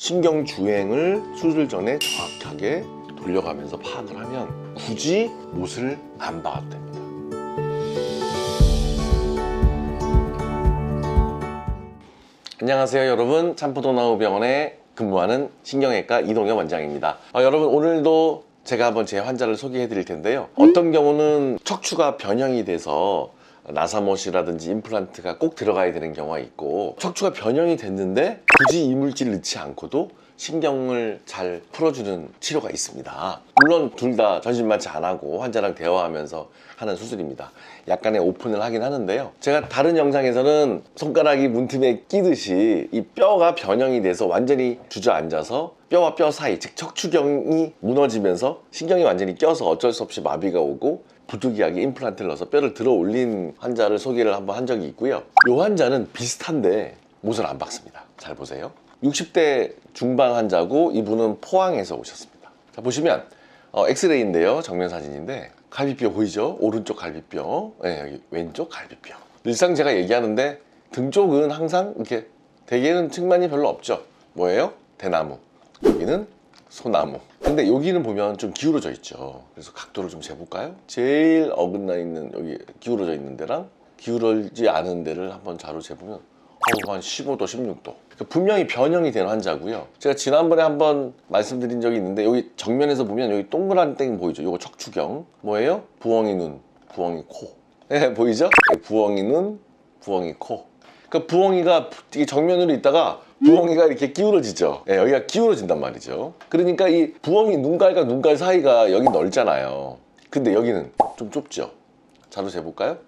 신경주행을 수술 전에 정확하게 돌려가면서 파악을 하면 굳이 못을 안 봐도 됩니다. 안녕하세요 여러분, 참포동나무병원에 근무하는 신경외과 이동엽 원장입니다. 여러분, 오늘도 제가 한번 제 환자를 소개해 드릴 텐데요. 어떤 경우는 척추가 변형이 돼서 나사못이라든지 임플란트가 꼭 들어가야 되는 경우가 있고, 척추가 변형이 됐는데 굳이 이물질을 넣지 않고도 신경을 잘 풀어주는 치료가 있습니다. 물론 둘 다 전신마취 안 하고 환자랑 대화하면서 하는 수술입니다. 약간의 오픈을 하긴 하는데요. 제가 다른 영상에서는 손가락이 문틈에 끼듯이 이 뼈가 변형이 돼서 완전히 주저앉아서 뼈와 뼈 사이, 즉 척추경이 무너지면서 신경이 완전히 껴서 어쩔 수 없이 마비가 오고 부득이하게 임플란트를 넣어서 뼈를 들어 올린 환자를 소개를 한번 한 적이 있고요. 이 환자는 비슷한데 못을 안 박습니다. 잘 보세요. 60대 중반 환자고 이분은 포항에서 오셨습니다. 자, 보시면 엑스레이인데요. 정면 사진인데 갈비뼈 보이죠? 오른쪽 갈비뼈, 네, 여기 왼쪽 갈비뼈. 일상 제가 얘기하는데 등 쪽은 항상 이렇게 대개는 측만이 별로 없죠. 뭐예요? 대나무. 여기는 소나무. 근데 여기는 보면 좀 기울어져 있죠. 그래서 각도를 좀 재볼까요? 제일 어긋나 있는 여기 기울어져 있는 데랑 기울어지지 않은 데를 한번 자로 재보면 한 15도, 16도. 그러니까 분명히 변형이 된 환자고요. 제가 지난번에 한번 말씀드린 적이 있는데 여기 정면에서 보면 여기 동그란 땡 보이죠? 이거 척추경. 뭐예요? 부엉이 눈, 부엉이 코. 네, 보이죠? 부엉이 눈, 부엉이 코. 그러니까 부엉이가 정면으로 있다가 부엉이가 이렇게 기울어지죠. 네, 여기가 기울어진단 말이죠. 그러니까 이 부엉이 눈깔과 눈깔 사이가 여기 넓잖아요. 근데 여기는 좀 좁죠. 자로 재볼까요?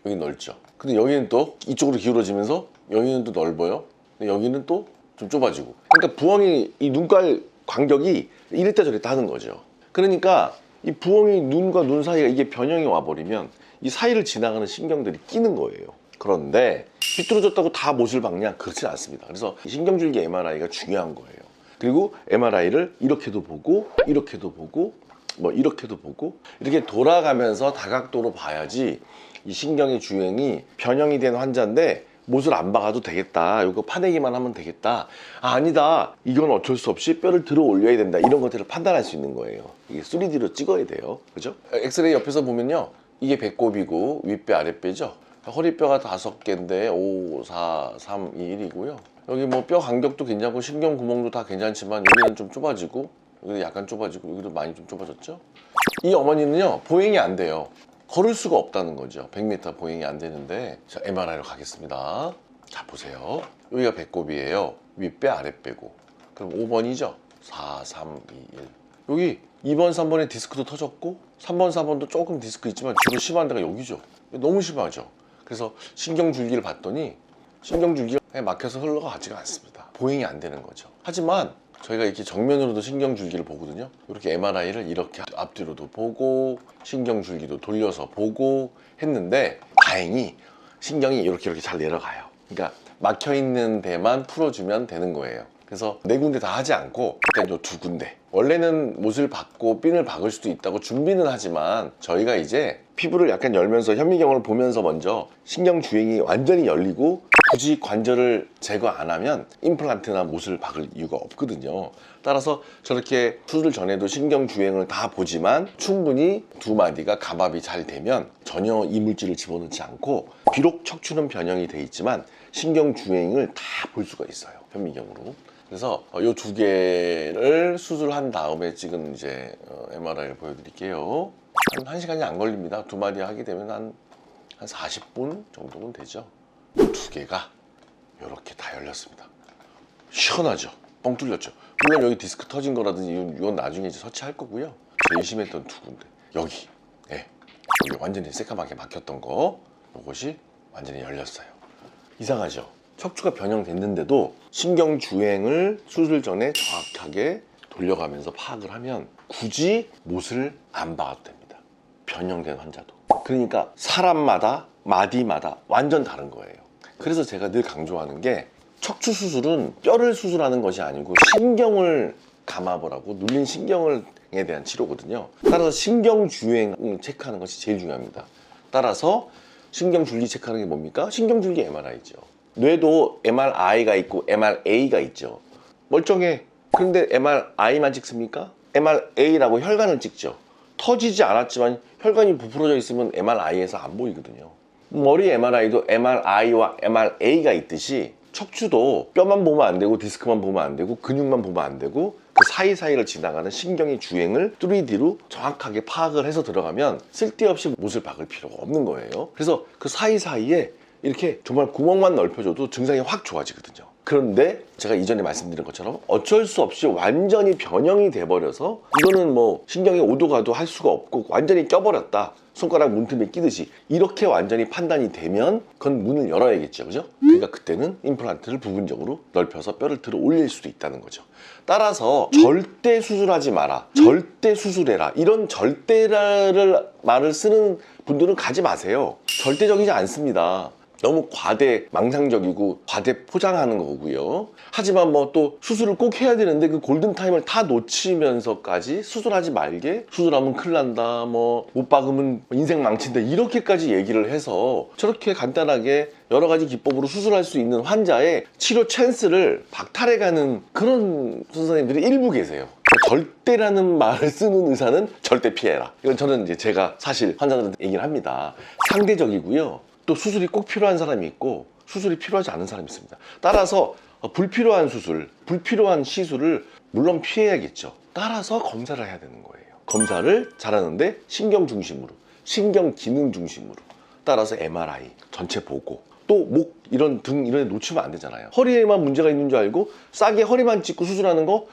여기 넓죠. 근데 여기는 또 이쪽으로 기울어지면서 여기는 또 넓어요. 근데 여기는 또 좀 좁아지고. 그러니까 부엉이 이 눈깔 간격이 이랬다 저랬다 하는 거죠. 그러니까 이 부엉이 눈과 눈 사이가 이게 변형이 와버리면 이 사이를 지나가는 신경들이 끼는 거예요. 그런데 삐뚤어졌다고 다 못을 박냐? 그렇진 않습니다. 그래서 신경줄기 MRI가 중요한 거예요. 그리고 MRI를 이렇게도 보고 이렇게도 보고 뭐 이렇게도 보고 이렇게 돌아가면서 다각도로 봐야지 이 신경의 주행이 변형이 된 환자인데 못을 안 박아도 되겠다, 이거 파내기만 하면 되겠다, 아니다, 이건 어쩔 수 없이 뼈를 들어 올려야 된다, 이런 것들을 판단할 수 있는 거예요. 이게 3D로 찍어야 돼요. 그죠? 엑스레이 옆에서 보면요, 이게 배꼽이고 윗배 아랫배죠. 허리뼈가 5개인데 5, 4, 3, 2, 1이고요. 여기 뭐 뼈 간격도 괜찮고 신경 구멍도 다 괜찮지만 여기는 좀 좁아지고 여기도 약간 좁아지고 여기도 많이 좀 좁아졌죠. 이 어머니는요, 보행이 안 돼요. 걸을 수가 없다는 거죠. 100m 보행이 안 되는데. 자, MRI로 가겠습니다. 자, 보세요. 여기가 배꼽이에요. 윗배 아랫배고. 그럼 5번이죠. 4, 3, 2, 1. 여기 2번, 3번에 디스크도 터졌고 3번, 4번도 조금 디스크 있지만 주로 심한 데가 여기죠. 너무 심하죠. 그래서 신경줄기를 봤더니 신경줄기가 막혀서 흘러가지가 않습니다. 보행이 안 되는 거죠. 하지만 저희가 이렇게 정면으로도 신경줄기를 보거든요. 이렇게 MRI를 이렇게 앞뒤로도 보고 신경줄기도 돌려서 보고 했는데 다행히 신경이 이렇게 잘 내려가요. 그러니까 막혀있는 데만 풀어주면 되는 거예요. 그래서 4군데 다 하지 않고 일단 요 2군데, 원래는 못을 박고 핀을 박을 수도 있다고 준비는 하지만 저희가 이제 피부를 약간 열면서 현미경을 보면서 먼저 신경주행이 완전히 열리고 굳이 관절을 제거 안 하면 임플란트나 못을 박을 이유가 없거든요. 따라서 저렇게 수술 전에도 신경주행을 다 보지만 충분히 2마디가 감압이 잘 되면 전혀 이물질을 집어넣지 않고, 비록 척추는 변형이 돼 있지만 신경주행을 다 볼 수가 있어요, 현미경으로. 그래서 이 2개를 수술한 다음에 찍은 이제 MRI를 보여드릴게요. 한 1시간이 안 걸립니다. 2마디 하게 되면 한 40분 정도는 되죠. 2개가 이렇게 다 열렸습니다. 시원하죠? 뻥 뚫렸죠? 물론 여기 디스크 터진 거라든지 이건 나중에 이제 서치할 거고요. 제일 심했던 2군데, 여기, 네, 여기 완전히 새까맣게 막혔던 거, 이것이 완전히 열렸어요. 이상하죠? 척추가 변형됐는데도 신경주행을 수술 전에 정확하게 돌려가면서 파악을 하면 굳이 못을 안 박아도 됩니다. 변형된 환자도. 그러니까 사람마다 마디마다 완전 다른 거예요. 그래서 제가 늘 강조하는 게 척추 수술은 뼈를 수술하는 것이 아니고 신경을 감압을 하고 눌린 신경에 대한 치료거든요. 따라서 신경주행을 체크하는 것이 제일 중요합니다. 따라서 신경줄기 체크하는 게 뭡니까? 신경줄기 MRI죠. 뇌도 MRI가 있고 MRA가 있죠. 멀쩡해. 그런데 MRI만 찍습니까? MRA라고 혈관을 찍죠. 터지지 않았지만 혈관이 부풀어져 있으면 MRI에서 안 보이거든요. 머리 MRI도 MRI와 MRA가 있듯이 척추도 뼈만 보면 안 되고 디스크만 보면 안 되고 근육만 보면 안 되고 그 사이사이를 지나가는 신경의 주행을 3D로 정확하게 파악을 해서 들어가면 쓸데없이 못을 박을 필요가 없는 거예요. 그래서 그 사이사이에 이렇게 정말 구멍만 넓혀줘도 증상이 확 좋아지거든요. 그런데 제가 이전에 말씀드린 것처럼 어쩔 수 없이 완전히 변형이 돼버려서 이거는 뭐 신경이 오도 가도 할 수가 없고 완전히 껴버렸다, 손가락 문틈에 끼듯이 이렇게 완전히 판단이 되면 그건 문을 열어야겠죠, 그죠? 그러니까 그때는 임플란트를 부분적으로 넓혀서 뼈를 들어 올릴 수도 있다는 거죠. 따라서 절대 수술하지 마라, 절대 수술해라, 이런 절대라를 말을 쓰는 분들은 가지 마세요. 절대적이지 않습니다. 너무 과대 망상적이고 과대 포장하는 거고요. 하지만 뭐 또 수술을 꼭 해야 되는데 그 골든타임을 다 놓치면서까지 수술하지 말게, 수술하면 큰일 난다, 뭐 못 박으면 인생 망친다, 이렇게까지 얘기를 해서 저렇게 간단하게 여러 가지 기법으로 수술할 수 있는 환자의 치료 찬스를 박탈해가는 그런 선생님들이 일부 계세요. 절대라는 말을 쓰는 의사는 절대 피해라. 이건 저는 이제 제가 사실 환자들한테 얘기를 합니다. 상대적이고요. 또 수술이 꼭 필요한 사람이 있고 수술이 필요하지 않은 사람이 있습니다. 따라서 불필요한 수술, 불필요한 시술을 물론 피해야겠죠. 따라서 검사를 해야 되는 거예요. 검사를 잘하는데 신경 중심으로, 신경 기능 중심으로, 따라서 MRI 전체 보고, 또 목 이런 등 이런 데 놓치면 안 되잖아요. 허리에만 문제가 있는 줄 알고 싸게 허리만 찍고 수술하는 거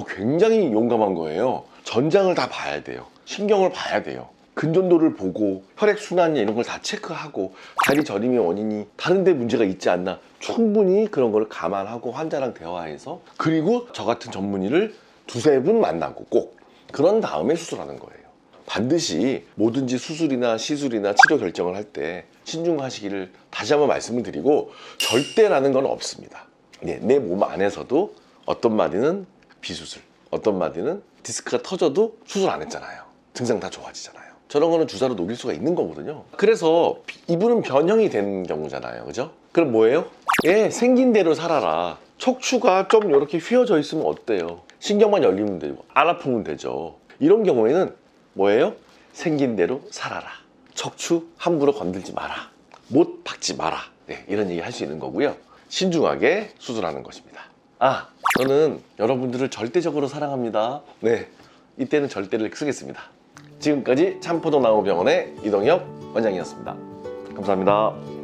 굉장히 용감한 거예요. 전장을 다 봐야 돼요. 신경을 봐야 돼요. 근전도를 보고 혈액순환이 이런 걸 다 체크하고 다리 저림의 원인이 다른 데 문제가 있지 않나 충분히 그런 걸 감안하고 환자랑 대화해서, 그리고 저 같은 전문의를 두세 분 만나고 꼭 그런 다음에 수술하는 거예요. 반드시 뭐든지 수술이나 시술이나 치료 결정을 할 때 신중하시기를 다시 한번 말씀을 드리고, 절대라는 건 없습니다. 내 몸 안에서도 어떤 마디는 비수술, 어떤 마디는 디스크가 터져도 수술 안 했잖아요. 증상 다 좋아지잖아요. 저런 거는 주사로 녹일 수가 있는 거거든요. 그래서 이분은 변형이 된 경우잖아요, 그죠? 그럼 뭐예요? 생긴 대로 살아라. 척추가 좀 이렇게 휘어져 있으면 어때요? 신경만 열리면 되고 안 아프면 되죠. 이런 경우에는 뭐예요? 생긴 대로 살아라. 척추 함부로 건들지 마라. 못 박지 마라. 이런 얘기 할 수 있는 거고요. 신중하게 수술하는 것입니다. 저는 여러분들을 절대적으로 사랑합니다. 이때는 절대를 쓰겠습니다. 지금까지 참포동나무병원의 이동엽 원장이었습니다. 감사합니다.